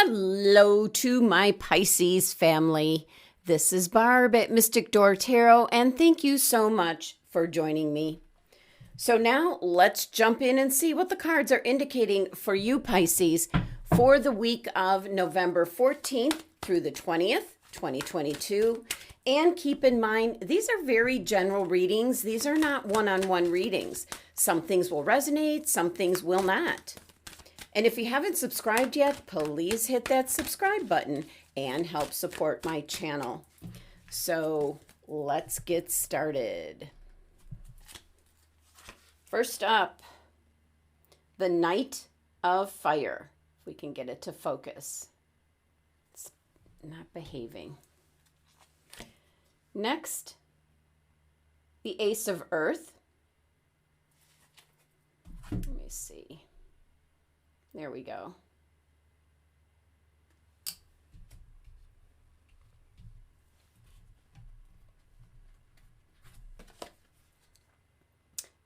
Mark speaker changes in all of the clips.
Speaker 1: Hello to my Pisces family. This is Barb at Mystic Door Tarot, and thank you so much for joining me. So now let's jump in and see what the cards are indicating for you, Pisces, for the week of November 14th through the 20th, 2022. And keep in mind, these are very general readings. These are not one-on-one readings. Some things will resonate, some things will not. And if you haven't subscribed yet, please hit that subscribe button and help support my channel. So let's get started. First up, the Knight of Fire. If we can get it to focus. It's not behaving. Next, the Ace of Earth. Let me see. There we go.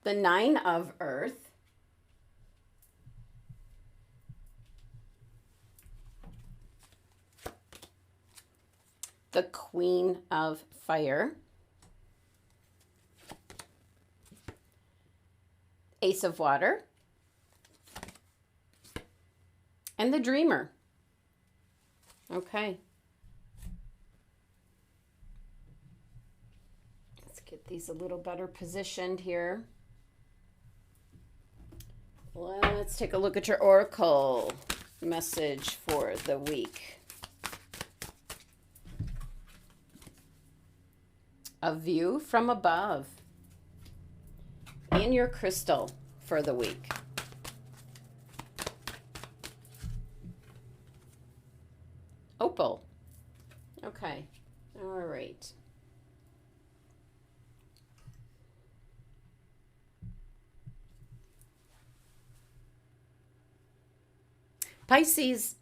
Speaker 1: The Nine of Earth. The Queen of Fire. Ace of Water. And the Dreamer. Okay. Let's get these a little better positioned here. Let's take a look at your oracle message for the week. A view from above. In your crystal for the week. Opal. Okay. All right. Pisces,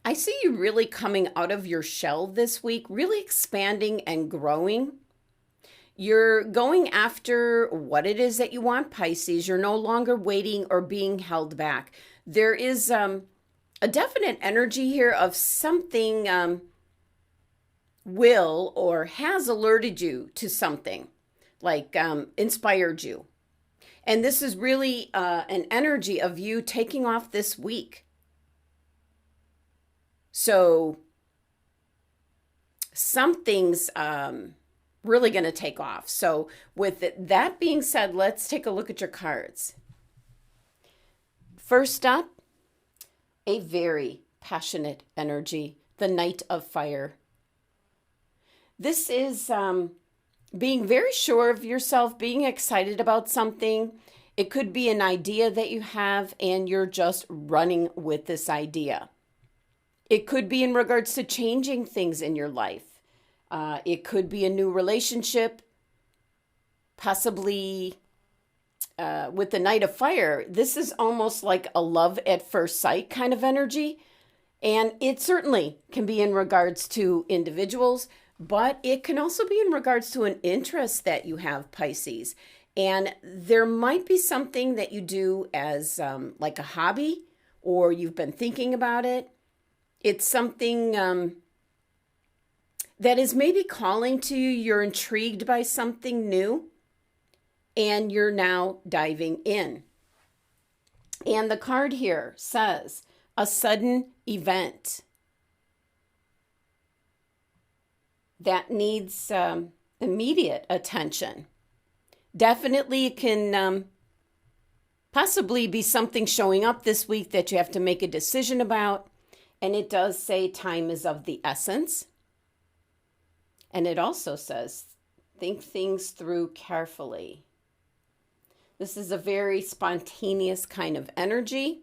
Speaker 1: I see you really coming out of your shell this week, really expanding and growing. You're going after what it is that you want, Pisces. You're no longer waiting or being held back. There is a definite energy here of something will or has alerted you to something, like inspired you. And this is really an energy of you taking off this week. So something's really going to take off. So with that being said, let's take a look at your cards. First up, a very passionate energy, the Knight of Fire. This is being very sure of yourself, being excited about something. It could be an idea that you have and you're just running with this idea. It could be in regards to changing things in your life. It could be a new relationship, possibly with the Knight of Fire. This is almost like a love at first sight kind of energy. And it certainly can be in regards to individuals, but it can also be in regards to an interest that you have, Pisces. And there might be something that you do as like a hobby, or you've been thinking about it. It's something that is maybe calling to you. You're intrigued by something new, and you're now diving in. And the card here says, a sudden event that needs immediate attention. Definitely it can possibly be something showing up this week that you have to make a decision about. And it does say time is of the essence. And it also says, think things through carefully. This is a very spontaneous kind of energy.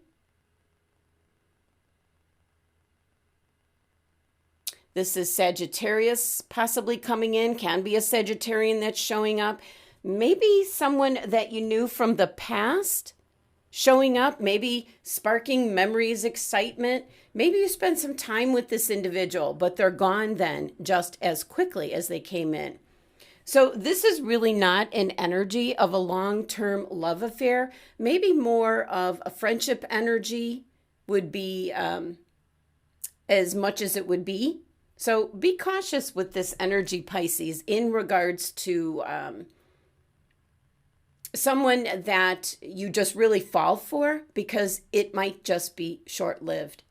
Speaker 1: This is Sagittarius possibly coming in, can be a Sagittarian that's showing up. Maybe someone that you knew from the past showing up, maybe sparking memories, excitement. Maybe you spent some time with this individual, but they're gone then just as quickly as they came in. So this is really not an energy of a long-term love affair, maybe more of a friendship energy would be as much as it would be. So be cautious with this energy, Pisces, in regards to someone that you just really fall for, because it might just be short-lived.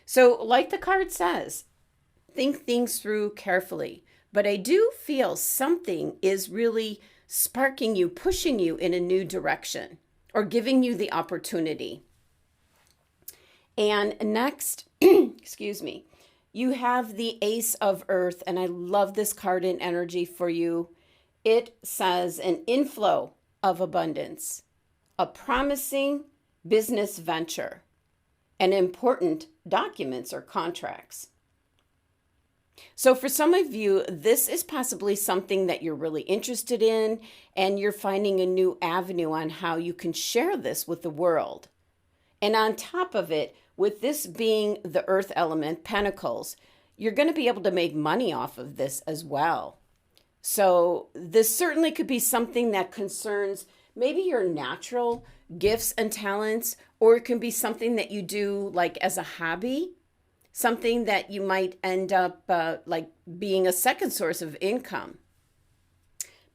Speaker 1: So like the card says, think things through carefully. But I do feel something is really sparking you, pushing you in a new direction, or giving you the opportunity. And next, excuse me, you have the Ace of Earth, and I love this card in energy for you. It says an inflow of abundance, a promising business venture, and important documents or contracts. So for some of you, this is possibly something that you're really interested in, and you're finding a new avenue on how you can share this with the world. And on top of it, with this being the earth element, Pentacles, you're going to be able to make money off of this as well. So this certainly could be something that concerns maybe your natural gifts and talents, or it can be something that you do like as a hobby, something that you might end up like being a second source of income.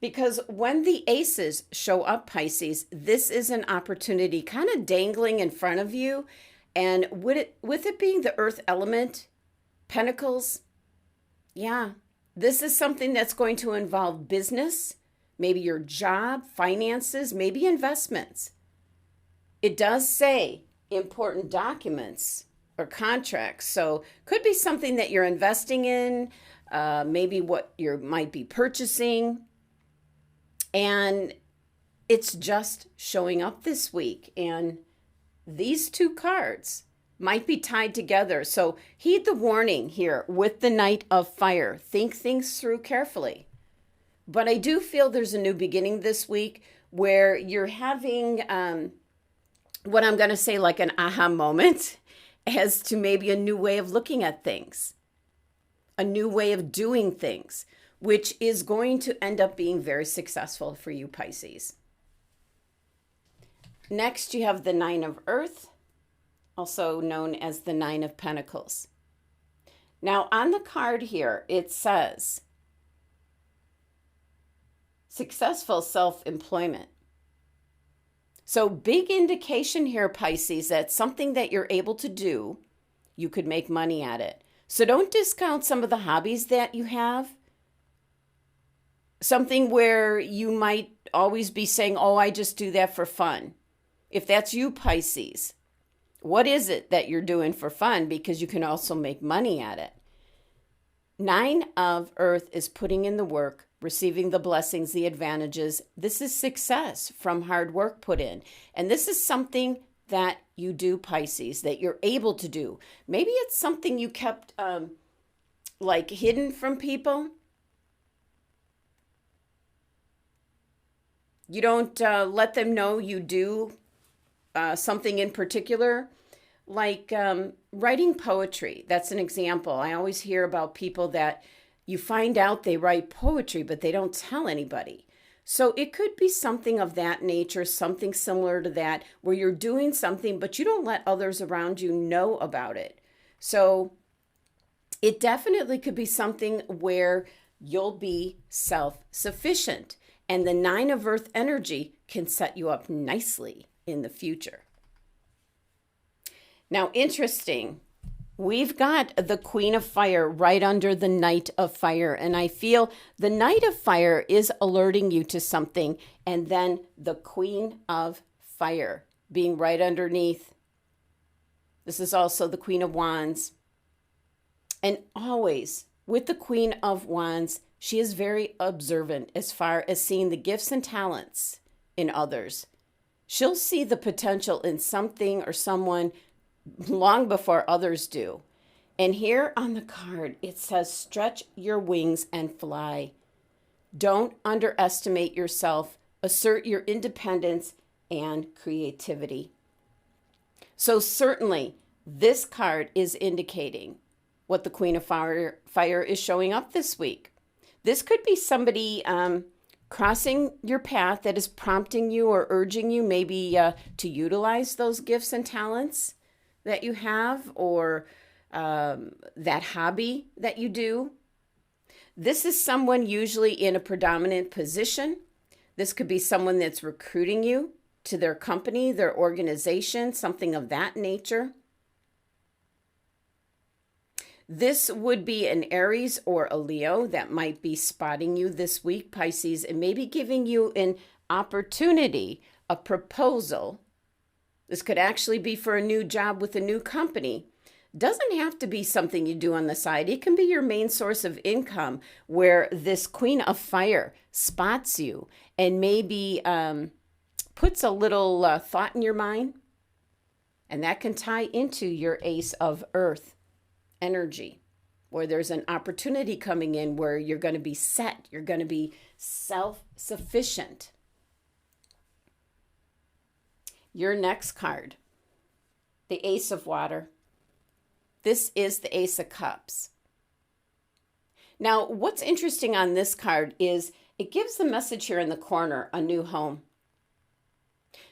Speaker 1: Because when the aces show up, Pisces, this is an opportunity kind of dangling in front of you. And with it being the earth element, Pentacles, yeah, this is something that's going to involve business, maybe your job, finances, maybe investments. It does say important documents or contracts. So could be something that you're investing in, maybe what you might be purchasing. And it's just showing up this week. And these two cards might be tied together. So heed the warning here with the Knight of Fire. Think things through carefully. But I do feel there's a new beginning this week where you're having what I'm going to say like an aha moment as to maybe a new way of looking at things, a new way of doing things, which is going to end up being very successful for you, Pisces. Next, you have the Nine of Earth, also known as the Nine of Pentacles. Now, on the card here, it says successful self-employment. So big indication here, Pisces, that something that you're able to do, you could make money at it. So don't discount some of the hobbies that you have. Something where you might always be saying, oh, I just do that for fun. If that's you, Pisces, what is it that you're doing for fun? Because you can also make money at it. Nine of Earth is putting in the work, receiving the blessings, the advantages. This is success from hard work put in. And this is something that you do, Pisces, that you're able to do. Maybe it's something you kept like hidden from people. You don't let them know you do something in particular, like writing poetry. That's an example. I always hear about people that you find out they write poetry, but they don't tell anybody. So it could be something of that nature, something similar to that, where you're doing something, but you don't let others around you know about it. So it definitely could be something where you'll be self-sufficient. And the Nine of Earth energy can set you up nicely in the future. Now, interesting. We've got the Queen of Fire right under the Knight of Fire. And I feel the Knight of Fire is alerting you to something. And then the Queen of Fire being right underneath. This is also the Queen of Wands. And always with the Queen of Wands, she is very observant as far as seeing the gifts and talents in others. She'll see the potential in something or someone long before others do. And here on the card, it says, stretch your wings and fly. Don't underestimate yourself. Assert your independence and creativity. So certainly, this card is indicating what the Queen of Fire is showing up this week. This could be somebody crossing your path that is prompting you or urging you maybe to utilize those gifts and talents. that you have, or that hobby that you do. This is someone usually in a predominant position. This could be someone that's recruiting you to their company, their organization, something of that nature. This would be an Aries or a Leo that might be spotting you this week, Pisces, and maybe giving you an opportunity, a proposal. This could actually be for a new job with a new company. Doesn't have to be something you do on the side. It can be your main source of income, where this Queen of Fire spots you and maybe puts a little thought in your mind. And that can tie into your Ace of Earth energy, where there's an opportunity coming in where you're going to be set. You're going to be self-sufficient. Your next card, the Ace of Water. This is the Ace of Cups. Now, what's interesting on this card is it gives the message here in the corner, a new home.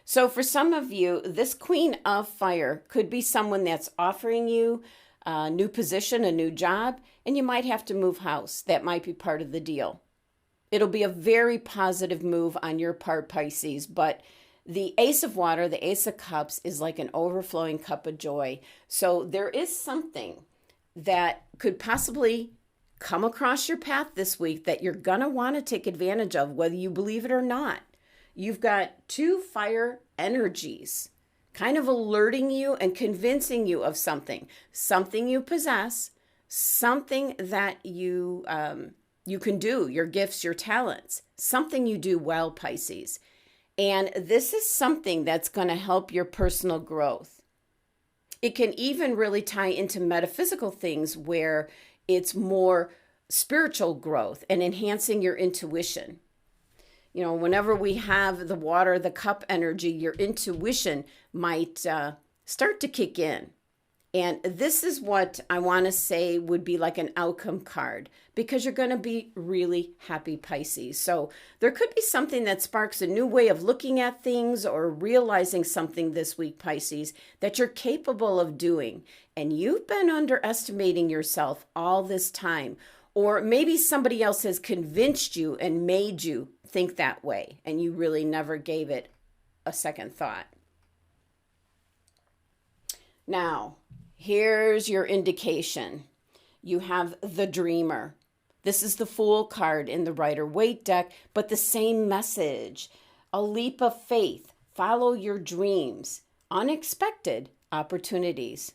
Speaker 1: So for some of you, this Queen of Fire could be someone that's offering you a new position, a new job, and you might have to move house. That might be part of the deal. It'll be a very positive move on your part, Pisces, but the Ace of Water, the Ace of Cups, is like an overflowing cup of joy. So there is something that could possibly come across your path this week that you're going to want to take advantage of, whether you believe it or not. You've got two fire energies kind of alerting you and convincing you of something you possess, something that you can do, your gifts, your talents, something you do well, Pisces. And this is something that's going to help your personal growth. It can even really tie into metaphysical things where it's more spiritual growth and enhancing your intuition. You know, whenever we have the water, the cup energy, your intuition might start to kick in. And this is what I want to say would be like an outcome card, because you're going to be really happy, Pisces. So there could be something that sparks a new way of looking at things or realizing something this week, Pisces, that you're capable of doing. And you've been underestimating yourself all this time. Or maybe somebody else has convinced you and made you think that way, and you really never gave it a second thought. Now, here's your indication. You have the Dreamer. This is the Fool card in the Rider-Waite deck, but the same message. A leap of faith. Follow your dreams. Unexpected opportunities.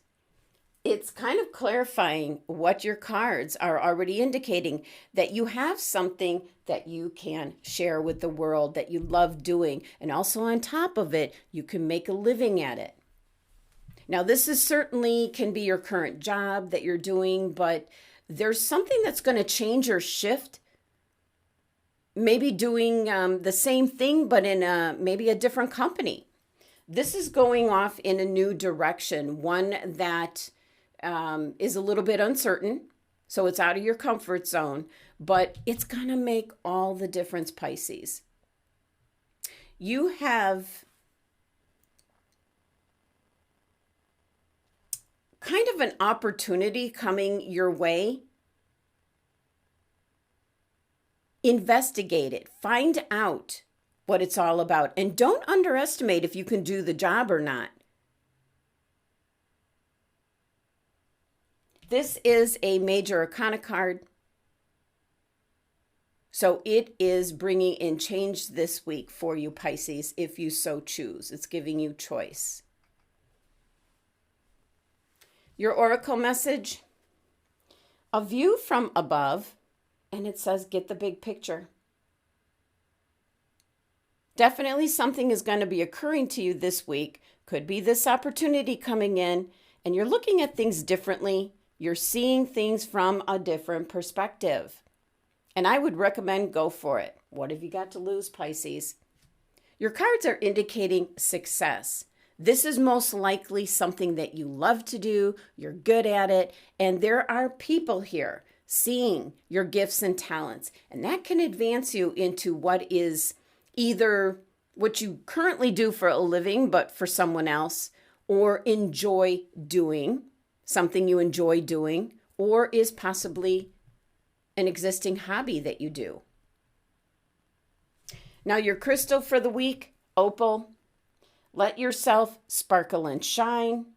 Speaker 1: It's kind of clarifying what your cards are already indicating, that you have something that you can share with the world that you love doing. And also on top of it, you can make a living at it. Now, this is certainly can be your current job that you're doing, but there's something that's going to change or shift. Maybe doing the same thing, but in maybe a different company. This is going off in a new direction, one that is a little bit uncertain, so it's out of your comfort zone, but it's going to make all the difference, Pisces. You have kind of an opportunity coming your way. Investigate it. Find out what it's all about, and don't underestimate if you can do the job or not. This is a major arcana card. So it is bringing in change this week for you, Pisces, if you so choose. It's giving you choice. Your oracle message, a view from above, and it says, get the big picture. Definitely something is going to be occurring to you this week. Could be this opportunity coming in, and you're looking at things differently. You're seeing things from a different perspective. And I would recommend go for it. What have you got to lose, Pisces? Your cards are indicating success. This is most likely something that you love to do. You're good at it. And there are people here seeing your gifts and talents. And that can advance you into what is either what you currently do for a living, but for someone else, or enjoy doing, something you enjoy doing, or is possibly an existing hobby that you do. Now, your crystal for the week, opal. Let yourself sparkle and shine.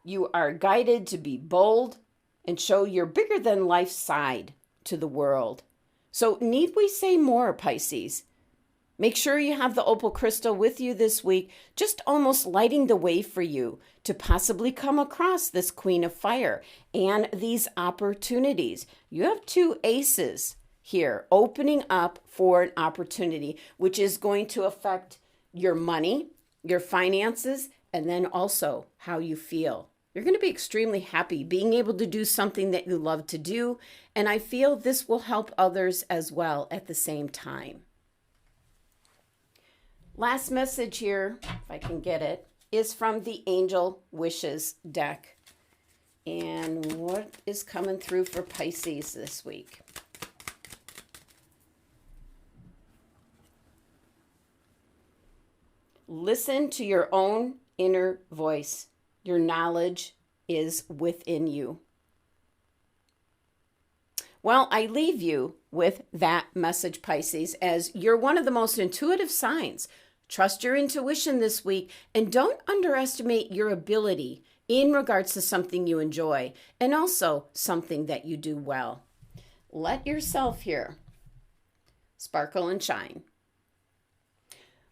Speaker 1: You are guided to be bold and show your bigger than life side to the world. So need we say more, Pisces? Make sure you have the opal crystal with you this week, just almost lighting the way for you to possibly come across this Queen of Fire and these opportunities. You have two aces here opening up for an opportunity, which is going to affect your money, your finances, and then also how you feel. You're going to be extremely happy being able to do something that you love to do, and I feel this will help others as well at the same time. Last message here, if I can get it, is from the Angel Wishes deck. And what is coming through for Pisces this week? Listen to your own inner voice. Your knowledge is within you. Well, I leave you with that message, Pisces, as you're one of the most intuitive signs. Trust your intuition this week and don't underestimate your ability in regards to something you enjoy and also something that you do well. Let yourself here sparkle and shine.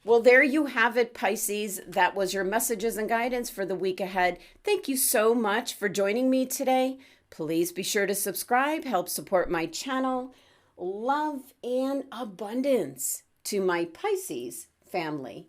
Speaker 1: Well, there you have it, Pisces. That was your messages and guidance for the week ahead. Thank you so much for joining me today. Please be sure to subscribe, help support my channel. Love and abundance to my Pisces family.